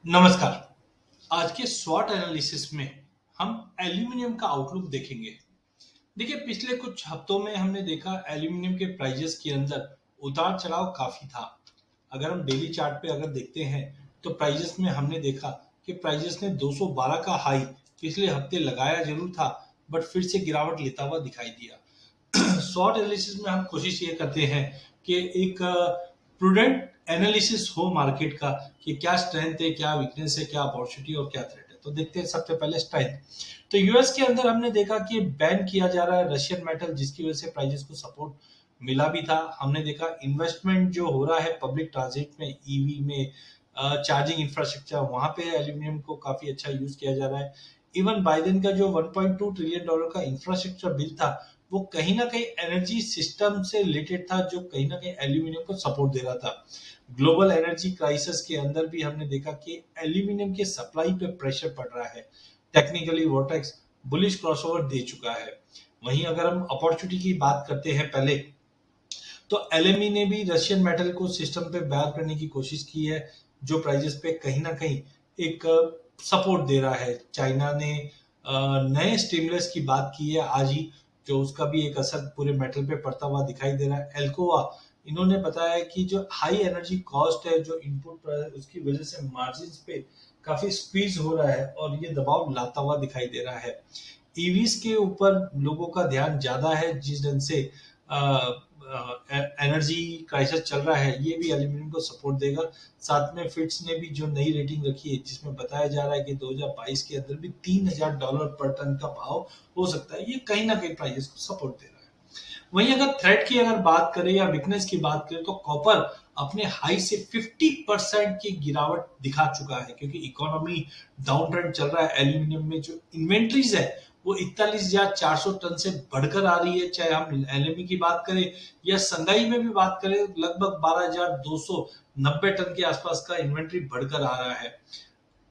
नमस्कार। आज के स्वॉट एनालिसिस में हम एल्यूमिनियम का आउटलुक देखेंगे। देखिए, पिछले कुछ हफ्तों में हमने देखा एल्यूमिनियम के प्राइजेस के अंदर उतार चढ़ाव काफी था। अगर हम डेली चार्ट पे अगर देखते हैं तो प्राइजेस में हमने देखा कि प्राइजेस ने 212 का हाई पिछले हफ्ते लगाया जरूर था, बट फिर से गिरावट लेता हुआ दिखाई दिया। शॉर्ट एनालिसिस में हम कोशिश ये करते हैं कि एक प्रूडेंट एनालिसिस हो मार्केट का कि क्या स्ट्रेंथ है, क्या वीकनेस है, क्या अपॉर्चुनिटी और क्या थ्रेट है। तो देखते हैं सबसे पहले स्ट्रेंथ। तो यूएस के अंदर हमने देखा कि बैन किया जा रहा है रशियन मेटल, जिसकी वजह से प्राइजेस को सपोर्ट मिला भी था। हमने देखा इन्वेस्टमेंट जो हो रहा है पब्लिक ट्रांजिट में, ईवी में, चार्जिंग इंफ्रास्ट्रक्चर, वहां पे एल्यूमिनियम को काफी अच्छा यूज किया जा रहा है। इवन बाइडेन का जो 1.2 ट्रिलियन डॉलर का इंफ्रास्ट्रक्चर बिल था, वो कहीं ना कहीं एनर्जी सिस्टम से रिलेटेड था, जो कहीं ना कहीं एल्यूमिनियम को सपोर्ट दे रहा था। ग्लोबल एनर्जी क्राइसिस के अंदर भी हमने देखा कि एल्यूमिनियम के सप्लाई पे प्रेशर पड़ रहा है। टेक्निकली वोर्टेक्स बुलिश क्रॉसओवर दे चुका है। वहीं अगर हम अपॉर्चुनिटी की बात करते हैं पहले, तो एलएमई ने भी रशियन मेटल को सिस्टम पे बैर करने की कोशिश की है, जो प्राइजेस पे कहीं ना कहीं एक सपोर्ट दे रहा है। चाइना ने नए स्टिमुलस की बात की है आज ही, जो उसका भी एक असर पूरे मेटल पे पड़ता हुआ दिखाई दे रहा है। एल्कोवा इन्होंने बताया कि जो हाई एनर्जी कॉस्ट है, जो इनपुट उसकी वजह से मार्जिन पे काफी स्क्वीज हो रहा है और ये दबाव लाता हुआ दिखाई दे रहा है। ईवीज के ऊपर लोगों का ध्यान ज्यादा है, जिस ढंग से एनर्जी क्राइसिस चल रहा है, ये भी एल्यूमिनियम को सपोर्ट देगा। साथ में फिट्स ने भी जो नई रेटिंग रखी है, जिसमें बताया जा रहा है कि 2022 के अंदर भी $3000 पर टन का भाव हो सकता है, ये कहीं ना कहीं प्राइसेस को सपोर्ट दे रहा है। वहीं अगर थ्रेट की अगर बात करें या वीकनेस की बात करें, तो कॉपर अपने हाई से 50% की गिरावट दिखा चुका है, क्योंकि इकोनॉमी डाउन ट्रेंड चल रहा है। एल्यूमिनियम में जो इन्वेंट्रीज है वो 41,400 टन से बढ़कर आ रही है। चाहे हम एलएमई की बात करें या संगाई में भी बात करें, लगभग 12,290 टन के आसपास का इन्वेंट्री बढ़कर आ रहा है।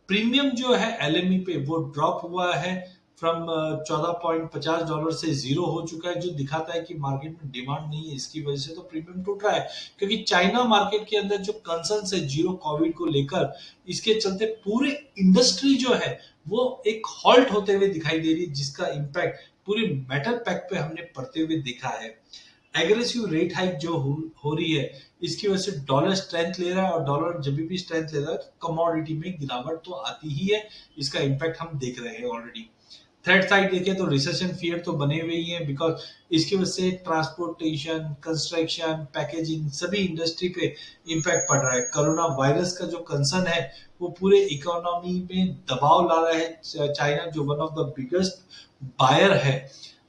प्रीमियम जो है एलएमई पे वो ड्रॉप हुआ है फ्रॉम $14.50 से जीरो हो चुका है, जो दिखाता है कि मार्केट में डिमांड नहीं है। इसकी वजह से तो प्रीमियम टूट रहा है, क्योंकि चाइना मार्केट के अंदर जो कंसर्न है जीरो कोविड को लेकर, इसके चलते पूरे इंडस्ट्री जो है वो एक हॉल्ट होते हुए दिखाई दे रही है, जिसका इम्पैक्ट पूरे मेटल पैक पे हमने पड़ते हुए देखा है। एग्रेसिव रेट हाइक जो हो रही है, इसकी वजह से डॉलर स्ट्रेंथ ले रहा है, और डॉलर जब भी स्ट्रेंथ ले रहा है तो कमोडिटी में गिरावट तो आती ही है। इसका इम्पैक्ट हम देख रहे हैं ऑलरेडी। थ्रेड साइड देखें तो रिसेशन फियर तो बने हुए ही है, बिकॉज इसकी वजह से ट्रांसपोर्टेशन, कंस्ट्रक्शन, पैकेजिंग, सभी इंडस्ट्री पे इम्पैक्ट पड़ रहा है। कोरोना वायरस का जो कंसर्न है वो पूरे इकोनॉमी में दबाव ला रहा है। चाइना जो one of the biggest buyer है,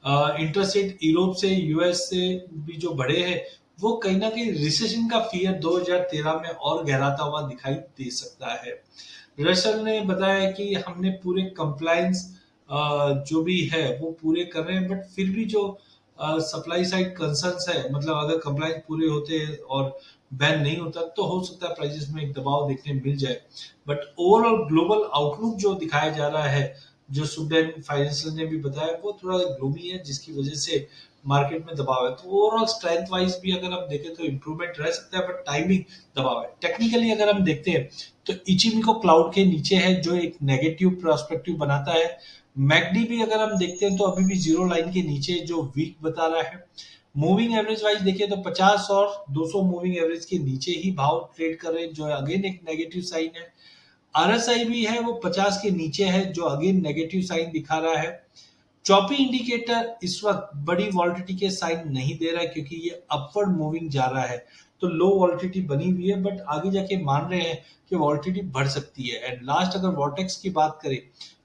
इंटरेस्ट रेट यूरोप से, यूएस से भी जो बढ़े हैं, वो कहीं ना कहीं रिसेशन का फियर 2013 में और गहराता हुआ दिखाई दे सकता है। रसल ने बताया कि हमने पूरे कंप्लायंस जो भी है वो पूरे कर रहे हैं, बट फिर भी जो सप्लाई साइड कंसर्न्स है, मतलब अगर कंप्लायंस पूरे होते हैं और बैन नहीं होता, तो हो सकता है प्राइसेस में एक दबाव देखने मिल जाए। बट ओवरऑल ग्लोबल आउटलुक जो दिखाया जा रहा है, जो सुबेन फाइनेंशियल ने भी बताया, वो थोड़ा ग्लोमी है, जिसकी वजह से मार्केट में दबाव है। तो ओवरऑल स्ट्रेंथ वाइज भी अगर हम देखें तो इंप्रूवमेंट रह सकता है, बट टाइमिंग दबाव है। टेक्निकली अगर हम देखते हैं तो इचिमिको क्लाउड के नीचे है, जो एक नेगेटिव प्रोस्पेक्टिव बनाता है। मैकडी भी अगर हम देखते हैं तो अभी भी जीरो लाइन के नीचे, जो वीक बता रहा है। मूविंग एवरेज वाइज देखिए तो 50 और 200 मूविंग एवरेज के नीचे ही भाव ट्रेड कर रहे हैं, जो अगेन एक नेगेटिव साइन है। आरएसआई भी है वो 50 के नीचे है, जो अगेन नेगेटिव साइन दिखा रहा है। चॉपी इंडिकेटर इस वक्त बड़ी वॉलिटिलिटी के साइन नहीं दे रहा है, क्योंकि ये अपवर्ड मूविंग जा रहा है, तो लो वॉलिटिलिटी बनी हुई है, बट आगे जाके मान रहे हैं कि वॉलिटिलिटी बढ़ सकती है। एंड लास्ट अगर वॉर्टेक्स की बात करें,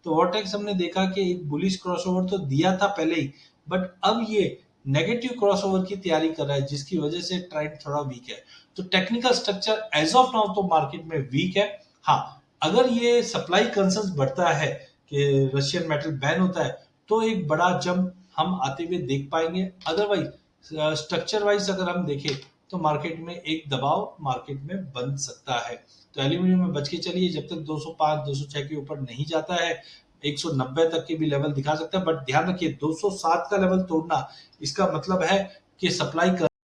तो वॉर्टेक्स हमने देखा कि एक बुलिश क्रॉसओवर तो दिया था पहले ही, बट अब ये नेगेटिव क्रॉसओवर की तैयारी कर रहा है, जिसकी वजह से ट्रेंड थोड़ा वीक है। तो technical structure as of now तो मार्केट में वीक है। हाँ, अगर ये सप्लाई कंसर्न बढ़ता है कि रशियन मेटल बैन होता है, तो एक बड़ा जंप हम आते हुए देख पाएंगे। अदरवाइज स्ट्रक्चर वाइज अगर हम देखें तो मार्केट में एक दबाव मार्केट में बन सकता है। तो एल्यूमिनियम में बच के चलिए, जब तक 205 206 के ऊपर नहीं जाता है, 190 तक के भी लेवल दिखा सकता है, बट ध्यान रखिए 207 का लेवल तोड़ना, इसका मतलब है कि सप्लाई